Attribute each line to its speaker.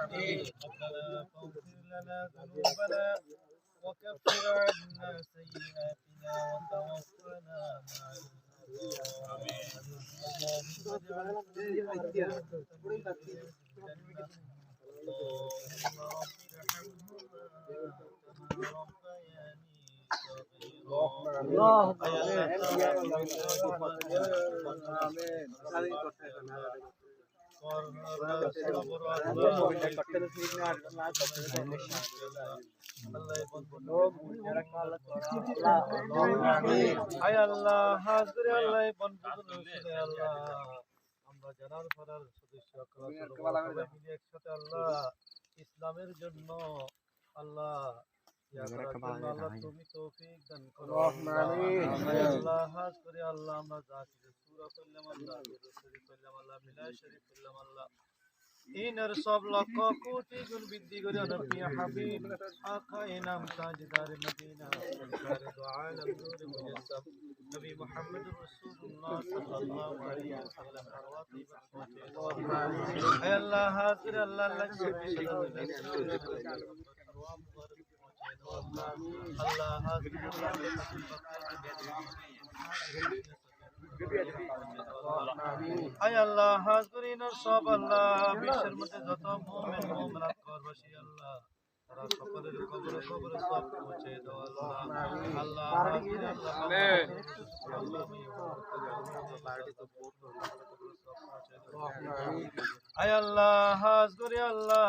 Speaker 1: ربنا فاغفر لنا ذنوبنا وكفر عنا سيئاتنا وتوفنا مع الأبرار اللهم اجعل كل الجنة اللهم رب ارحمهما كما ربياني আমরা জানার পড়ার সদস্য একসাথে আল্লাহ ইসলামের জন্য আল্লাহ আল্লাহ তুমি তৌফিক দান করো আল্লাহ হাজ করে আল্লাহ আমরা যা কিছু সূরা পড়লাম আল্লাহ শরীফ পড়লাম আল্লাহ মিলাদ শরীফ পড়লাম আল্লাহ ইনার সব লক্ষ কোটি গুণ বৃদ্ধি করে নবী হাবিব আকা ইনাম তাজদার মদিনা সরকার দু আলম নূর মুজাসসাম নবী মুহাম্মদুর রাসূলুল্লাহ সাল্লাল্লাহু আলাইহি ওয়াসাল্লাম আরওয়াতি পৌঁছে হে আল্লাহ হাজির আল্লাহ আল্লাহ আল্লাহ হাজির আল্লাহ হাজরিনের সব আল্লাহ বিশ্বের মধ্যে যত মুমিন মুমিনাত করবাসী আল্লাহ তারা সকলের কবরে কবরে সব পৌঁছে দাও আল্লাহ আল্লাহ হাজির আল্লাহ আল্লাহ হাজরি আল্লাহ